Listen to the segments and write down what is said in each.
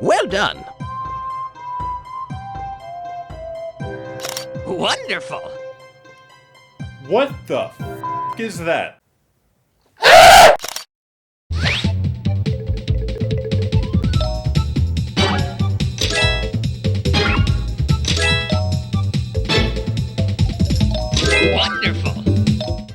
Well done. Wonderful. What the f is that? Wonderful.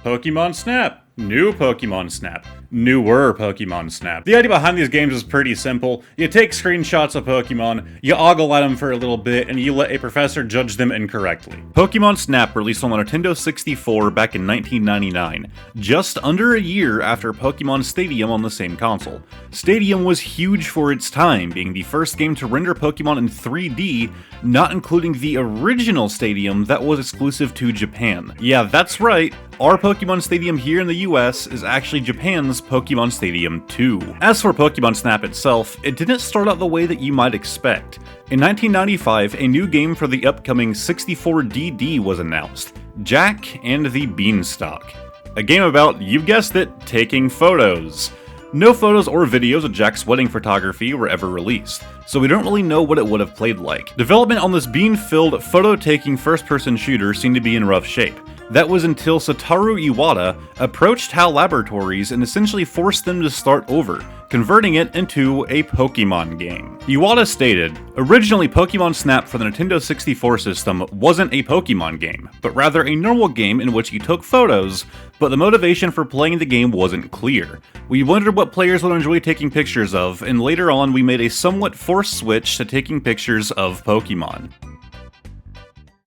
Pokemon Snap. New Pokemon Snap. Newer Pokemon Snap. The idea behind these games is pretty simple. You take screenshots of Pokemon, you ogle at them for a little bit, and you let a professor judge them incorrectly. Pokemon Snap released on the Nintendo 64 back in 1999, just under a year after Pokemon Stadium on the same console. Stadium was huge for its time, being the first game to render Pokemon in 3D, not including the original Stadium that was exclusive to Japan. Yeah, that's right. Our Pokemon Stadium here in the US is actually Japan's Pokemon Stadium 2. As for Pokemon Snap itself, it didn't start out the way that you might expect. In 1995, a new game for the upcoming 64DD was announced, Jack and the Beanstalk. A game about, you guessed it, taking photos. No photos or videos of Jack's wedding photography were ever released, so we don't really know what it would have played like. Development on this bean-filled, photo-taking first-person shooter seemed to be in rough shape. That was until Satoru Iwata approached HAL Laboratories and essentially forced them to start over, converting it into a Pokemon game. Iwata stated, "Originally Pokemon Snap for the Nintendo 64 system wasn't a Pokemon game, but rather a normal game in which you took photos, but the motivation for playing the game wasn't clear. We wondered what players would enjoy taking pictures of, and later on we made a somewhat forced switch to taking pictures of Pokemon."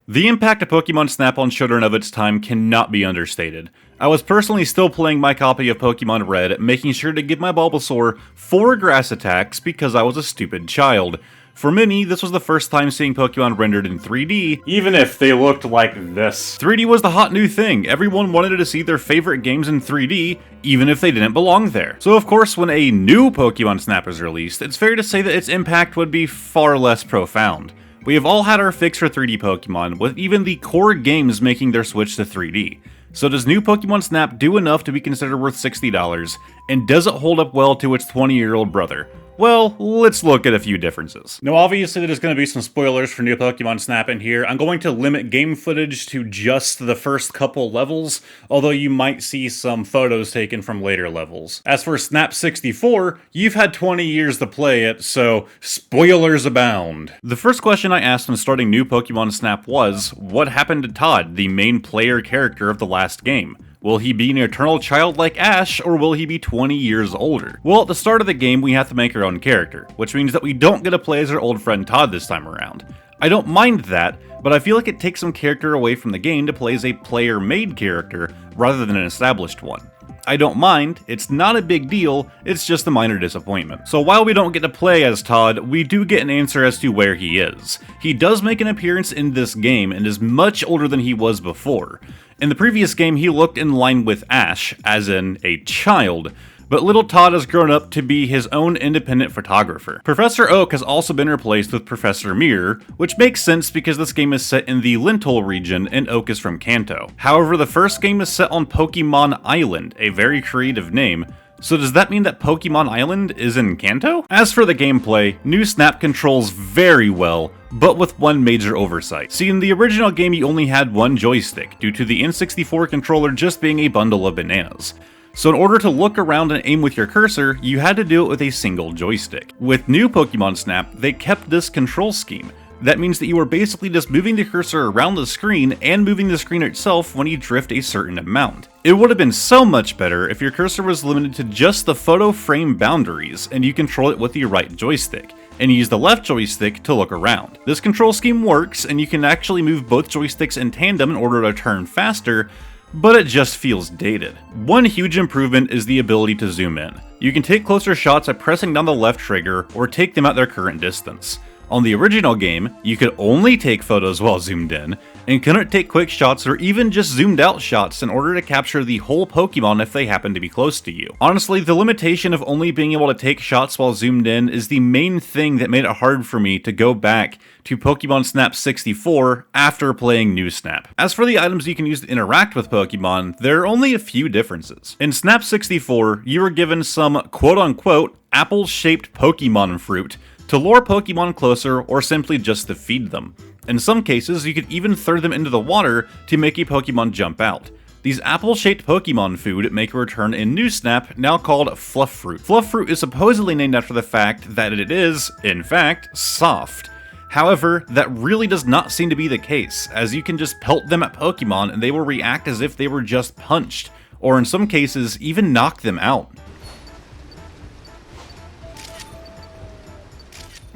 The impact of Pokemon Snap on children of its time cannot be understated. I was personally still playing my copy of Pokemon Red, making sure to give my Bulbasaur 4 grass attacks because I was a stupid child. For many, this was the first time seeing Pokemon rendered in 3D, even if they looked like this. 3D was the hot new thing. Everyone wanted to see their favorite games in 3D, even if they didn't belong there. So of course, when a new Pokemon Snap is released, it's fair to say that its impact would be far less profound. We have all had our fix for 3D Pokemon, with even the core games making their switch to 3D. So does new Pokemon Snap do enough to be considered worth $60, and does it hold up well to its 20-year-old brother? Well, let's look at a few differences. Now obviously there's going to be some spoilers for new Pokemon Snap in here. I'm going to limit game footage to just the first couple levels, although you might see some photos taken from later levels. As for Snap 64, you've had 20 years to play it, so spoilers abound. The first question I asked when starting new Pokemon Snap was, what happened to Todd, the main player character of the last game? Will he be an eternal child like Ash, or will he be 20 years older? Well, at the start of the game, we have to make our own character, which means that we don't get to play as our old friend Todd this time around. I don't mind that, but I feel like it takes some character away from the game to play as a player-made character, rather than an established one. I don't mind, it's not a big deal, it's just a minor disappointment. So while we don't get to play as Todd, we do get an answer as to where he is. He does make an appearance in this game, and is much older than he was before. In the previous game, he looked in line with Ash, as in a child, but little Todd has grown up to be his own independent photographer. Professor Oak has also been replaced with Professor Mirror, which makes sense because this game is set in the Lental region and Oak is from Kanto. However, the first game is set on Pokemon Island, a very creative name. So does that mean that Pokemon Island is in Kanto? As for the gameplay, new Snap controls very well, but with one major oversight. See, in the original game you only had one joystick, due to the N64 controller just being a bundle of bananas. So in order to look around and aim with your cursor, you had to do it with a single joystick. With new Pokemon Snap, they kept this control scheme. That means that you are basically just moving the cursor around the screen and moving the screen itself when you drift a certain amount. It would have been so much better if your cursor was limited to just the photo frame boundaries and you control it with your right joystick, and use the left joystick to look around. This control scheme works, and you can actually move both joysticks in tandem in order to turn faster, but it just feels dated. One huge improvement is the ability to zoom in. You can take closer shots by pressing down the left trigger or take them at their current distance. On the original game, you could only take photos while zoomed in, and couldn't take quick shots or even just zoomed out shots in order to capture the whole Pokemon if they happen to be close to you. Honestly, the limitation of only being able to take shots while zoomed in is the main thing that made it hard for me to go back to Pokemon Snap 64 after playing New Snap. As for the items you can use to interact with Pokemon, there are only a few differences. In Snap 64, you were given some quote-unquote apple-shaped Pokemon fruit to lure Pokemon closer, or simply just to feed them. In some cases, you could even throw them into the water to make a Pokemon jump out. These apple-shaped Pokemon food make a return in New Snap, now called Fluff Fruit. Fluff Fruit is supposedly named after the fact that it is, in fact, soft. However, that really does not seem to be the case, as you can just pelt them at Pokemon and they will react as if they were just punched, or in some cases, even knock them out.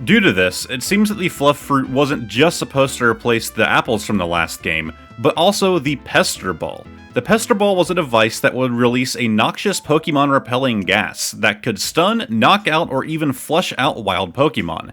Due to this, it seems that the Fluff Fruit wasn't just supposed to replace the apples from the last game, but also the Pester Ball. The Pester Ball was a device that would release a noxious Pokemon repelling gas that could stun, knock out, or even flush out wild Pokemon.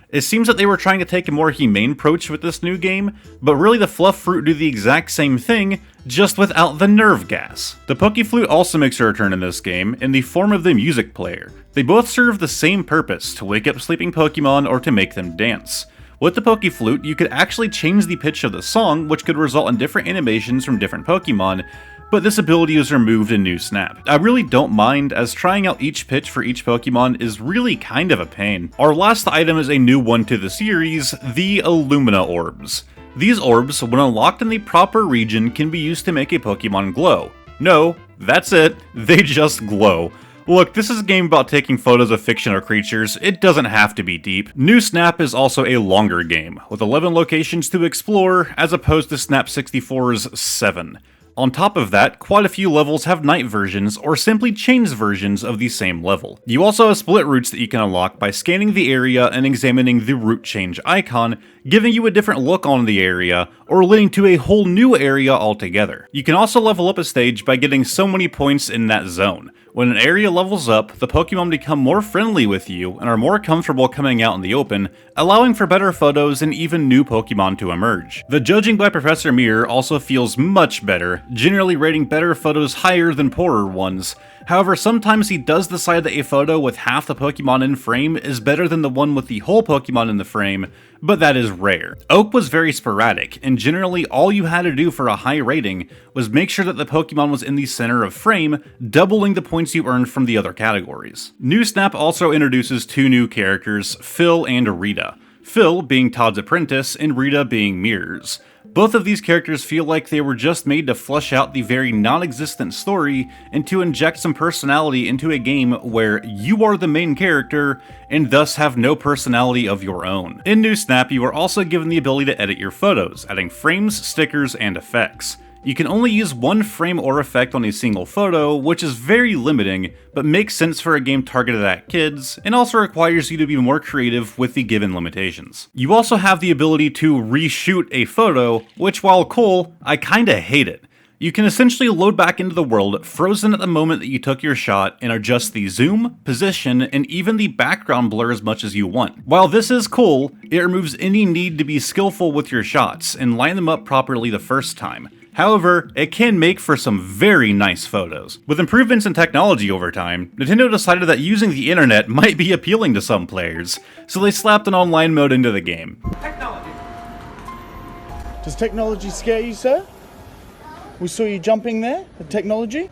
It seems that they were trying to take a more humane approach with this new game, but really the Fluff Fruit do the exact same thing, just without the nerve gas. The Pokeflute also makes a return in this game in the form of the music player. They both serve the same purpose, to wake up sleeping Pokemon or to make them dance. With the Pokeflute, you could actually change the pitch of the song, which could result in different animations from different Pokemon, but this ability is removed in New Snap. I really don't mind, as trying out each pitch for each Pokemon is really kind of a pain. Our last item is a new one to the series, the Illumina Orbs. These orbs, when unlocked in the proper region, can be used to make a Pokemon glow. No, that's it, they just glow. Look, this is a game about taking photos of fictional creatures, it doesn't have to be deep. New Snap is also a longer game, with 11 locations to explore, as opposed to Snap 64's 7. On top of that, quite a few levels have night versions, or simply changed versions of the same level. You also have split routes that you can unlock by scanning the area and examining the route change icon, giving you a different look on the area, or leading to a whole new area altogether. You can also level up a stage by getting so many points in that zone. When an area levels up, the Pokemon become more friendly with you and are more comfortable coming out in the open, allowing for better photos and even new Pokemon to emerge. The judging by Professor Mirror also feels much better, generally rating better photos higher than poorer ones. However, sometimes he does decide that a photo with half the Pokemon in frame is better than the one with the whole Pokemon in the frame, but that is rare. Oak was very sporadic, and generally all you had to do for a high rating was make sure that the Pokemon was in the center of frame, doubling the points you earned from the other categories. New Snap also introduces two new characters, Phil and Rita. Phil being Todd's apprentice, and Rita being Mirror's. Both of these characters feel like they were just made to flesh out the very non-existent story and to inject some personality into a game where you are the main character and thus have no personality of your own. In New Snap, you are also given the ability to edit your photos, adding frames, stickers, and effects. You can only use one frame or effect on a single photo, which is very limiting, but makes sense for a game targeted at kids, and also requires you to be more creative with the given limitations. You also have the ability to reshoot a photo, which while cool, I kinda hate it. You can essentially load back into the world, frozen at the moment that you took your shot, and adjust the zoom, position, and even the background blur as much as you want. While this is cool, it removes any need to be skillful with your shots and line them up properly the first time. However, it can make for some very nice photos. With improvements in technology over time, Nintendo decided that using the internet might be appealing to some players, so they slapped an online mode into the game. Technology. Does technology scare you, sir? We saw you jumping there, the technology?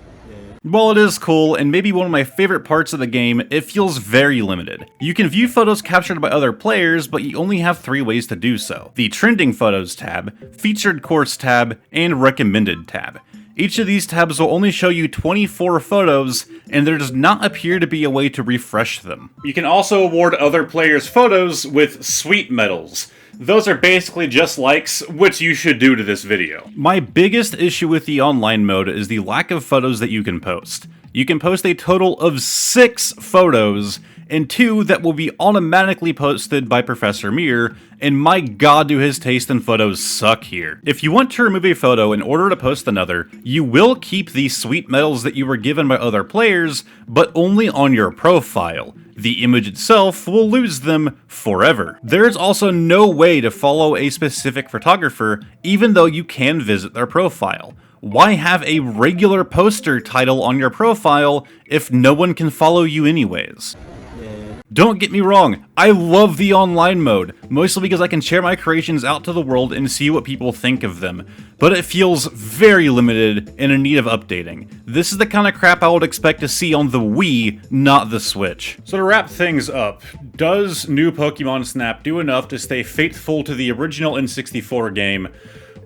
While it is cool, and maybe one of my favorite parts of the game, it feels very limited. You can view photos captured by other players, but you only have 3 ways to do so. The Trending Photos tab, Featured Course tab, and Recommended tab. Each of these tabs will only show you 24 photos, and there does not appear to be a way to refresh them. You can also award other players' photos with sweet medals. Those are basically just likes, which you should do to this video. My biggest issue with the online mode is the lack of photos that you can post. You can post a total of 6 photos, and 2 that will be automatically posted by Professor Mirror, and my god do his taste in photos suck here. If you want to remove a photo in order to post another, you will keep the sweet medals that you were given by other players, but only on your profile. The image itself will lose them forever. There is also no way to follow a specific photographer, even though you can visit their profile. Why have a regular poster title on your profile if no one can follow you anyways? Don't get me wrong, I love the online mode, mostly because I can share my creations out to the world and see what people think of them, but it feels very limited and in need of updating. This is the kind of crap I would expect to see on the Wii, not the Switch. So to wrap things up, does new Pokemon Snap do enough to stay faithful to the original N64 game?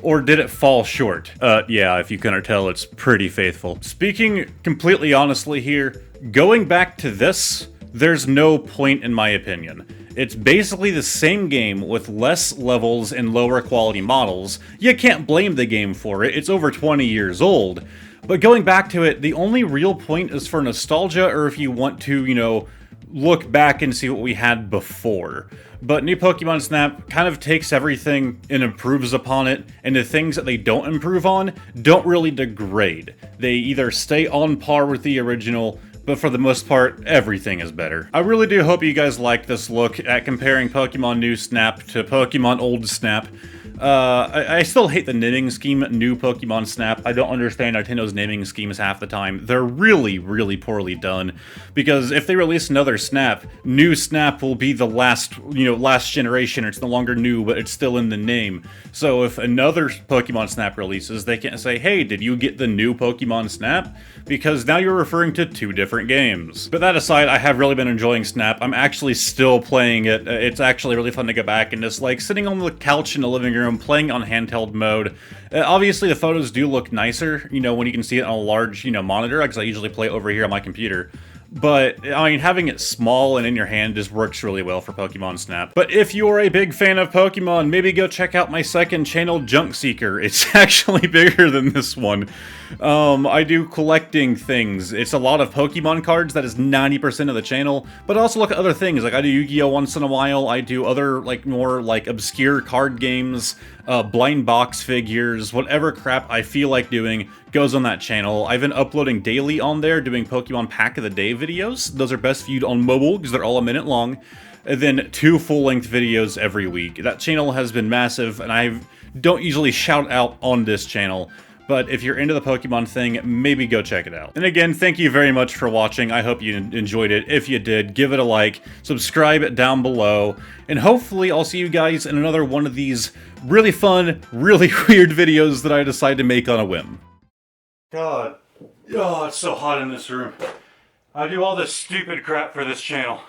Or did it fall short? Yeah, if you couldn't tell, it's pretty faithful. Speaking completely honestly here, going back to this, there's no point in my opinion. It's basically the same game with less levels and lower quality models. You can't blame the game for it, it's over 20 years old. But going back to it, the only real point is for nostalgia, or if you want to, you know, look back and see what we had before. But new Pokemon Snap kind of takes everything and improves upon it, and the things that they don't improve on don't really degrade. They either stay on par with the original, but for the most part, everything is better. I really do hope you guys like this look at comparing Pokemon New Snap to Pokemon Old Snap. I still hate the naming scheme, New Pokemon Snap. I don't understand Nintendo's naming schemes half the time. They're really, really poorly done. Because if they release another Snap, New Snap will be the last generation. It's no longer new, but it's still in the name. So if another Pokemon Snap releases, they can't say, hey, did you get the new Pokemon Snap? Because now you're referring to two different games. But that aside, I have really been enjoying Snap. I'm actually still playing it. It's actually really fun to go back and just like sitting on the couch in the living room playing on handheld mode. Obviously the photos do look nicer, you know, when you can see it on a large, you know, monitor, because I usually play over here on my computer. But, I mean, having it small and in your hand just works really well for Pokemon Snap. But if you're a big fan of Pokemon, maybe go check out my second channel, Junk Seeker. It's actually bigger than this one. I do collecting things. It's a lot of Pokemon cards, that is 90% of the channel, but I also look at other things, like I do Yu-Gi-Oh! Once in a while, I do other, like, more, like, obscure card games, blind box figures, whatever crap I feel like doing goes on that channel. I've been uploading daily on there, doing Pokemon Pack of the Day videos. Those are best viewed on mobile, because they're all a minute long, and then 2 full-length videos every week. That channel has been massive, and I don't usually shout out on this channel, but if you're into the Pokemon thing, maybe go check it out. And again, thank you very much for watching. I hope you enjoyed it. If you did, give it a like, subscribe down below, and hopefully I'll see you guys in another one of these really fun, really weird videos that I decide to make on a whim. God, oh, it's so hot in this room. I do all this stupid crap for this channel.